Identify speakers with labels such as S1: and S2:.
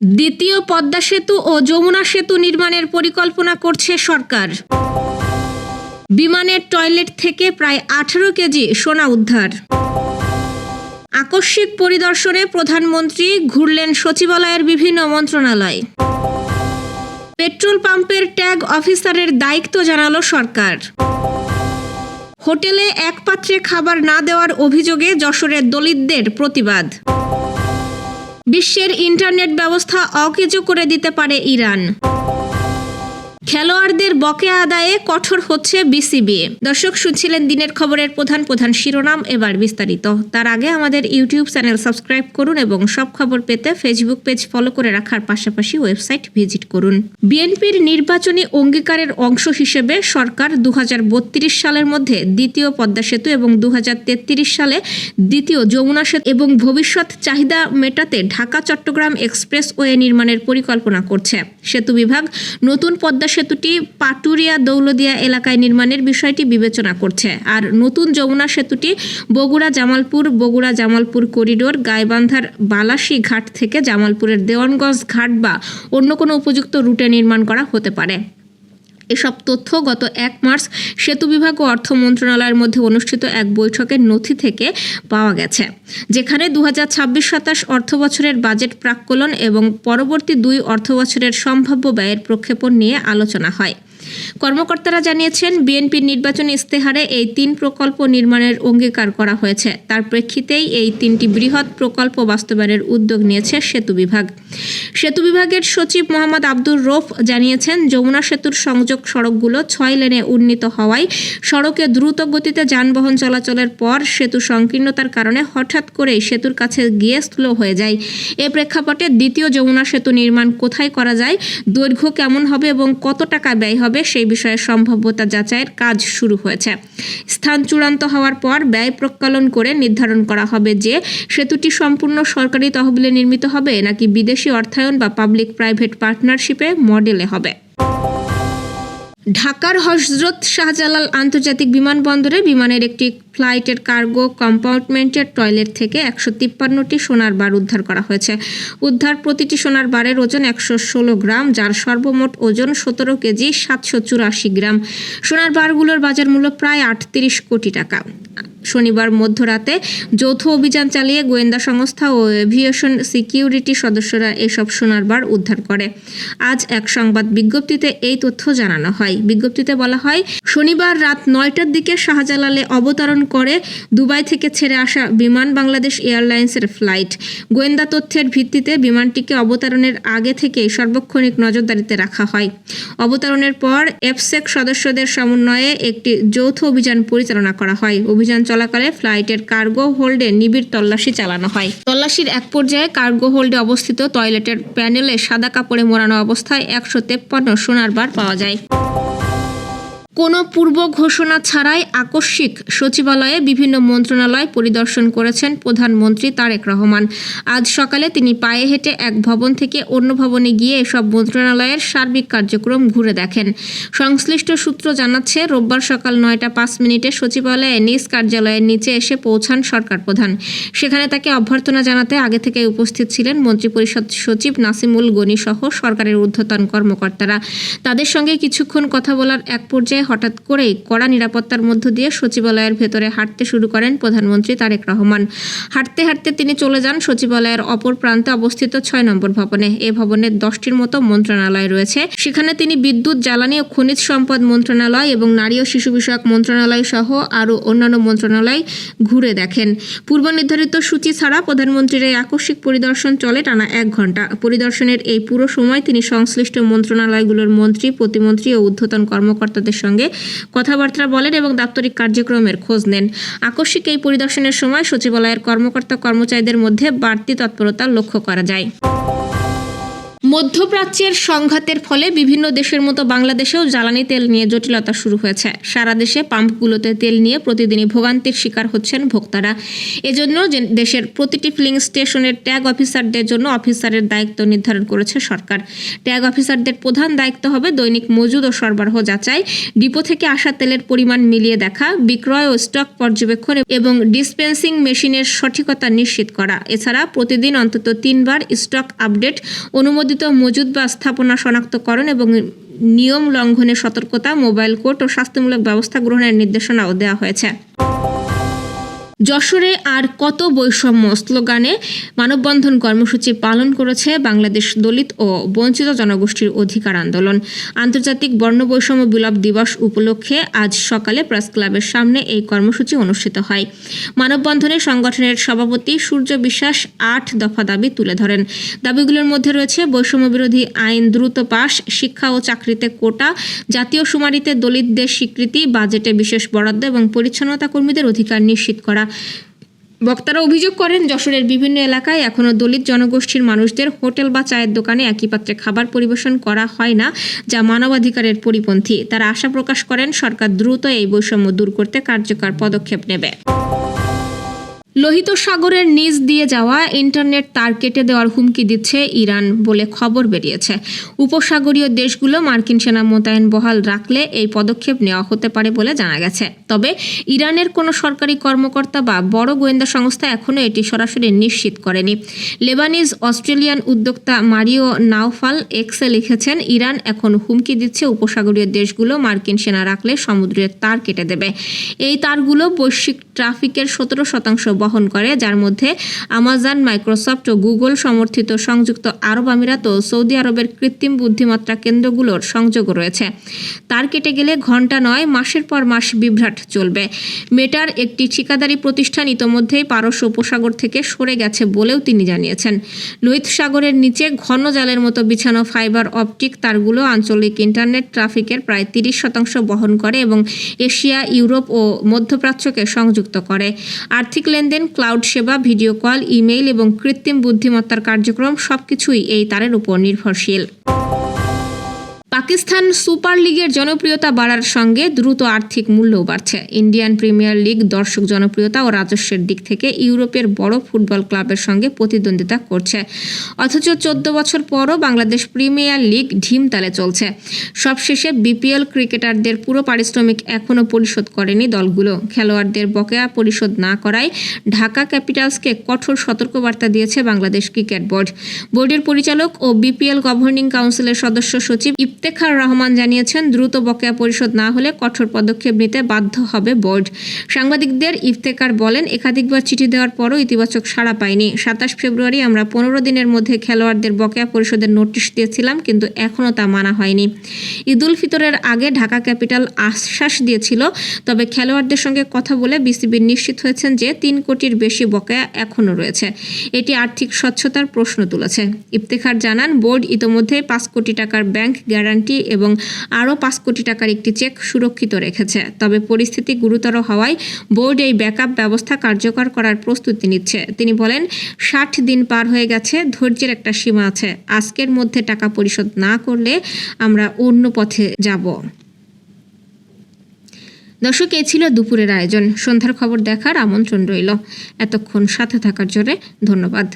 S1: দ্বিতীয় পদ্মা সেতু ও যমুনা সেতু নির্মাণের পরিকল্পনা করছে সরকার। বিমানের টয়লেট থেকে প্রায় 18 কেজি সোনা উদ্ধার। আকস্মিক পরিদর্শনে প্রধানমন্ত্রী ঘুরলেন সচিবালয়ের বিভিন্ন মন্ত্রণালয়। পেট্রোল পাম্পের ট্যাগ অফিসারের দায়িত্ব জানালো সরকার। হোটেলে এক পাত্রে খাবার না দেওয়ার অভিযোগে যশোরের দলিতদের প্রতিবাদ। বিশ্বের ইন্টারনেট ব্যবস্থা অকেজো করে দিতে পারে ইরান। খেলোয়াড়দের বকেয়া আদায়ে কঠোর হচ্ছে বিসিবি। দর্শক, শুনছিলেন দিনের খবরের প্রধান শিরোনাম, এবার বিস্তারিত। তার আগে আমাদের ইউটিউব চ্যানেল সাবস্ক্রাইব করুন এবং সব খবর পেতে ফেসবুক পেজ ফলো করে রাখার পাশাপাশি ওয়েবসাইট ভিজিট করুন। বিএনপির নির্বাচনী অঙ্গীকারের অংশ হিসেবে সরকার 2032 সালের মধ্যে দ্বিতীয় পদ্মা সেতু এবং 2033 সালে দ্বিতীয় যমুনা সেতু এবং ভবিষ্যৎ চাহিদা মেটাতে ঢাকা চট্টগ্রাম এক্সপ্রেসওয়ে নির্মাণের পরিকল্পনা করছে। সেতু বিভাগ নতুন পদ্মা সেতুটি পাটুরিয়া দৌলদিয়া এলাকায় নির্মাণের বিষয়টি বিবেচনা করছে, আর নতুন যমুনা সেতুটি বগুড়া জামালপুর করিডোর গাইবান্ধার বালাসী ঘাট থেকে জামালপুরের দেওয়ানগঞ্জ ঘাট বা অন্য কোনো উপযুক্ত রুটে নির্মাণ করা হতে পারে। এসব তথ্য গত 1 মার্চ সেতু বিভাগ ও অর্থ মন্ত্রণালয়ের মধ্যে অনুষ্ঠিত এক বৈঠকের নথি থেকে পাওয়া গেছে, যেখানে 2026-27 অর্থবছরের বাজেট প্রাক্কলন এবং পরবর্তী 2 অর্থবছরের সম্ভাব্য ব্যয়ের প্রক্ষেপণ নিয়ে আলোচনা হয়। কর্মকর্তারা জানিয়েছেন, বিএনপির নির্বাচনী ইস্তেহারে এই 3 প্রকল্প নির্মাণের অঙ্গীকার করা হয়েছে। তার প্রেক্ষিতেই এই 3টি বৃহৎ প্রকল্প বাস্তবায়নের উদ্যোগ নিয়েছে সেতু বিভাগ। সেতু বিভাগের সচিব মোহাম্মদ আব্দুর রৌফ জানিয়েছেন, যমুনা সেতুর সংযোগ সড়কগুলো 6 লেনে উন্নীত হওয়ায় সড়কে দ্রুত গতিতে যানবাহন চলাচলের পর সেতু সংকীর্ণতার কারণে হঠাৎ করেই সেতুর কাছে গিয়ে স্লো হয়ে যায়। এ প্রেক্ষাপটে দ্বিতীয় যমুনা সেতু নির্মাণ কোথায় করা যায়, দৈর্ঘ্য কেমন হবে এবং কত টাকা ব্যয় হবে সেই বিষয়ে সম্ভাব্যতা যাচাইয়ের কাজ শুরু হয়েছে। স্থান চূড়ান্ত হওয়ার পর ব্যয় প্রক্কালন করে নির্ধারণ করা হবে যে সেতুটি সম্পূর্ণ সরকারি তহবিলে নির্মিত হবে নাকি বিদেশি অর্থায়ন বা পাবলিক প্রাইভেট পার্টনারশিপে মডেলে হবে। ঢাকার হযরত শাহজালাল আন্তর্জাতিক বিমানবন্দরে বিমানের একটি ফ্লাইটের কার্গো কম্পার্টমেন্টের টয়লেট থেকে 153টি সোনার বার উদ্ধার করা হয়েছে। উদ্ধার প্রতিটি সোনার বারের ওজন 116 গ্রাম, যার সর্বমোট ওজন 17 কেজি 784 গ্রাম। সোনার বারগুলোর বাজার মূল্য প্রায় 38 কোটি টাকা। শনিবার মধ্যরাতে যৌথ অভিযান চালিয়ে গোয়েন্দা সংস্থা ও এভিয়েশন সিকিউরিটি সদস্যরা এসব সোনার বার উদ্ধার করে। আজ এক সংবাদ বিজ্ঞপ্তিতে এই তথ্য জানানো হয়। বিজ্ঞপ্তিতে বলা হয়, শনিবার রাত 9টার দিকে শাহজালালে অবতরণ করে দুবাই থেকে ছেড়ে আসা বিমান বাংলাদেশ এয়ারলাইন্সের ফ্লাইট। গোয়েন্দা তথ্যের ভিত্তিতে বিমানটিকে অবতরণের আগে থেকেই সার্বক্ষণিক নজরদারিতে রাখা হয়। অবতরণের পর এফসেক সদস্যদের সমন্বয়ে একটি যৌথ অভিযান পরিচালনা করা হয়। অভিযান চলাকালে ফ্লাইটের কার্গো হোল্ডে নিবিড় তল্লাশি চালানো হয়। তল্লাশির এক পর্যায়ে কার্গো হোল্ডে অবস্থিত টয়লেটের প্যানেলে সাদা কাপড়ে মোড়ানো অবস্থায় 153 সোনার বার পাওয়া যায়। কোনো পূর্ব ঘোষণা ছাড়াই আকস্মিক সচিবালয়ে বিভিন্ন মন্ত্রণালয় পরিদর্শন করেছেন প্রধানমন্ত্রী তারেক রহমান। আজ সকালে তিনি পায়ে হেঁটে এক ভবন থেকে অন্য ভবনে গিয়ে এসব মন্ত্রণালয়ের সার্বিক কার্যক্রম ঘুরে দেখেন। সংশ্লিষ্ট সূত্র জানাচ্ছে, রোববার সকাল 9টা 5 সচিবালয়ে নিজ কার্যালয়ের নিচে এসে পৌঁছান সরকার প্রধান। সেখানে তাকে অভ্যর্থনা জানাতে আগে থেকে উপস্থিত ছিলেন মন্ত্রিপরিষদ সচিব নাসিমুল গনি সহ সরকারের ঊর্ধ্বতন কর্মকর্তারা। তাদের সঙ্গে কিছুক্ষণ কথা বলার এক পর্যায়ে হঠাৎ করেই কড়া নিরাপত্তার মধ্য দিয়ে সচিবালয়ের ভেতরে হাঁটতে শুরু করেন প্রধানমন্ত্রী তারেক রহমান। হাঁটতে হাঁটতে তিনি চলে যান সচিবালয়ের অপর প্রান্তে অবস্থিত 6 নম্বর ভবনে। এ ভবনে 10টির মতো মন্ত্রণালয় রয়েছে। সেখানে তিনি বিদ্যুৎ, জ্বালানি ও খনিজ সম্পদ মন্ত্রণালয় এবং নারী ও শিশু বিষয়ক মন্ত্রণালয় সহ আরও অন্যান্য মন্ত্রণালয় ঘুরে দেখেন। পূর্ব নির্ধারিত সূচি ছাড়া প্রধানমন্ত্রীর এই আকস্মিক পরিদর্শন চলে টানা 1 ঘন্টা। পরিদর্শনের এই পুরো সময় তিনি সংশ্লিষ্ট মন্ত্রণালয়গুলোর মন্ত্রী, প্রতিমন্ত্রী ও ঊর্ধ্বতন কর্মকর্তাদের সঙ্গে কথাবার্তা বলেন এবং দাপ্তরিক কার্যক্রমের খোঁজ নেন। আকস্মিক এই পরিদর্শনের সময় সচিবালয়ের কর্মকর্তা কর্মচারীদের মধ্যে বাড়তি তৎপরতা লক্ষ্য করা যায়। মধ্যপ্রাচ্যের সংঘাতের ফলে বিভিন্ন দেশের মতো বাংলাদেশেও জ্বালানি তেল নিয়ে জটিলতা শুরু হয়েছে। সারা দেশে পাম্পগুলোতে তেল নিয়ে প্রতিদিনই ভোগান্তির শিকার হচ্ছেন ভোক্তারা। এজন্য দেশের প্রতিটি ফিলিং স্টেশনের ট্যাগ অফিসারদের জন্য অফিসারের দায়িত্ব নির্ধারণ করেছে সরকার। ট্যাগ অফিসারদের প্রধান দায়িত্ব হবে দৈনিক মজুদ ও সরবরাহ যাচাই, ডিপো থেকে আসা তেলের পরিমাণ মিলিয়ে দেখা, বিক্রয় ও স্টক পর্যবেক্ষণ এবং ডিসপেন্সিং মেশিনের সঠিকতা নিশ্চিত করা। এছাড়া প্রতিদিন অন্তত 3 বার স্টক আপডেট, অনুমোদিত মজুদ বা স্থাপনা শনাক্তকরণ এবং নিয়ম লঙ্ঘনের সতর্কতা, মোবাইল কোর্ট ও শাস্তিমূলক ব্যবস্থা গ্রহণের নির্দেশনাও দেওয়া হয়েছে। যশোরে আর কত বৈষম্য স্লোগানে মানববন্ধন কর্মসূচি পালন করেছে বাংলাদেশ দলিত ও বঞ্চিত জনগোষ্ঠীর অধিকার আন্দোলন। আন্তর্জাতিক বর্ণবৈষম্য বিলোপ দিবস উপলক্ষে আজ সকালে প্রেস ক্লাবের সামনে এই কর্মসূচি অনুষ্ঠিত হয়। মানববন্ধনে সংগঠনের সভাপতি সূর্য বিশ্বাস 8 দফা দাবি তুলে ধরেন। দাবিগুলোর মধ্যে রয়েছে বৈষম্য বিরোধী আইন দ্রুত পাস, শিক্ষা ও চাকরিতে কোটা, জাতীয় শুমারিতে দলিতদের স্বীকৃতি, বাজেটে বিশেষ বরাদ্দ এবং পরিচ্ছন্নতা কর্মীদের অধিকার নিশ্চিত করা। বক্তারা অভিযোগ করেন, যশোরের বিভিন্ন এলাকায় এখনও দলিত জনগোষ্ঠীর মানুষদের হোটেল বা চায়ের দোকানে একই পাত্রে খাবার পরিবেশন করা হয় না, যা মানবাধিকারের পরিপন্থী। তারা আশা প্রকাশ করেন সরকার দ্রুত এই বৈষম্য দূর করতে কার্যকর পদক্ষেপ নেবে। লোহিত সাগরের নিচ দিয়ে যাওয়া ইন্টারনেট তার কেটে দেওয়ার হুমকি দিচ্ছে ইরান বলে খবর বেরিয়েছে। উপসাগরীয় দেশগুলো মার্কিন সেনা মোতায়েন বহাল রাখলে এই পদক্ষেপ নেওয়া হতে পারে বলে জানা গেছে। তবে ইরানের কোনো সরকারি কর্মকর্তা বা বড় গোয়েন্দা সংস্থা এখনও এটি সরাসরি নিশ্চিত করেনি। লেবানিজ অস্ট্রেলিয়ান উদ্যোক্তা মারিও নাওফাল এক্সে লিখেছেন, ইরান এখন হুমকি দিচ্ছে উপসাগরীয় দেশগুলো মার্কিন সেনা রাখলে সমুদ্রের তার কেটে দেবে। এই তারগুলো বৈশ্বিক ট্রাফিকের 17% বহন করে, যার মধ্যে আমাজন, মাইক্রোসফট ও গুগল সমর্থিত সংযুক্ত আরব আমিরাত ও সৌদি আরবের কৃত্রিম বুদ্ধিমত্তা কেন্দ্রগুলোর সংযোগ রয়েছে। তার কেটে গেলে ঘন্টা নয়, মাসের পর মাস বিভ্রাট চলবে। মেটার একটি ঠিকাদারি প্রতিষ্ঠান ইতোমধ্যেই পারস্য উপসাগর থেকে সরে গেছে বলেও তিনি জানিয়েছেন। লোহিত সাগরের নিচে ঘন জালের মতো বিছানো ফাইবার অপটিক তারগুলো আঞ্চলিক ইন্টারনেট ট্রাফিকের প্রায় 30% বহন করে এবং এশিয়া, ইউরোপ ও মধ্যপ্রাচ্যকে সংযুক্ত করে। আর্থিক লেনদেন, ক্লাউড সেবা, ভিডিও কল, ইমেইল এবং কৃত্রিম বুদ্ধিমত্তার কার্যক্রম সবকিছুই এই তারের উপর নির্ভরশীল। পাকিস্তান সুপার লিগের জনপ্রিয়তা বাড়ার সঙ্গে দ্রুত আর্থিক মূল্যও বাড়ছে। ইন্ডিয়ান প্রিমিয়ার লিগ দর্শক জনপ্রিয়তা ও রাজস্বের দিক থেকে ইউরোপের বড় ফুটবল ক্লাবের সঙ্গে প্রতিদ্বন্দ্বিতা করছে। অথচ 14 বছর পরও বাংলাদেশ প্রিমিয়ার লিগ ঢিমতালে চলছে। সবশেষে বিপিএল ক্রিকেটারদের পুরো পারিশ্রমিক এখনও পরিশোধ করেনি দলগুলো। খেলোয়াড়দের বকেয়া পরিশোধ না করায় ঢাকা ক্যাপিটালসকে কঠোর সতর্কবার্তা দিয়েছে বাংলাদেশ ক্রিকেট বোর্ড। বোর্ডের পরিচালক ও বিপিএল গভর্নিং কাউন্সিলের সদস্য সচিব ইফতেখার রহমান জানিয়েছেন, দ্রুত বকেয়া পরিশোধ না হলে কঠোর পদক্ষেপ নিতে বাধ্য হবে বোর্ড। সাংবাদিকদের ইফতেখার বলেন, একাধিকবার চিঠি দেওয়ার পরও ইতিবাচক সাড়া পাইনি। 27 ফেব্রুয়ারি আমরা 15 দিনের মধ্যে খেলোয়াড়দের বকেয়া পরিশোধের নোটিশ দিয়েছিলাম, কিন্তু এখনও তা মানা হয়নি। ঈদুল ফিতরের আগে ঢাকা ক্যাপিটাল আশ্বাস দিয়েছিল, তবে খেলোয়াড়দের সঙ্গে কথা বলে বিসিবি নিশ্চিত হয়েছেন যে 3 কোটির বেশি বকেয়া এখনও রয়েছে। এটি আর্থিক স্বচ্ছতার প্রশ্ন তুলেছে। ইফতেখার জানান, বোর্ড ইতোমধ্যেই 5 কোটি টাকার ব্যাংক গ্যারান্টি এবং আরও 5 কোটি টাকার একটি চেক সুরক্ষিত রেখেছে। তবে পরিস্থিতি গুরুতর হওয়ায় বোর্ড এই ব্যাকআপ ব্যবস্থা কার্যকর করার প্রস্তুতি নিচ্ছে। তিনি বলেন, 60 দিন পার হয়ে গেছে, ধৈর্যের একটা সীমা আছে। আজকের মধ্যে টাকা পরিশোধ না করলে আমরা অন্য পথে যাব। দর্শক, এই ছিল দুপুরের আয়োজন। সন্ধ্যার খবর দেখার আমন্ত্রণ রইল। এতক্ষণ সাথে থাকার জন্য ধন্যবাদ।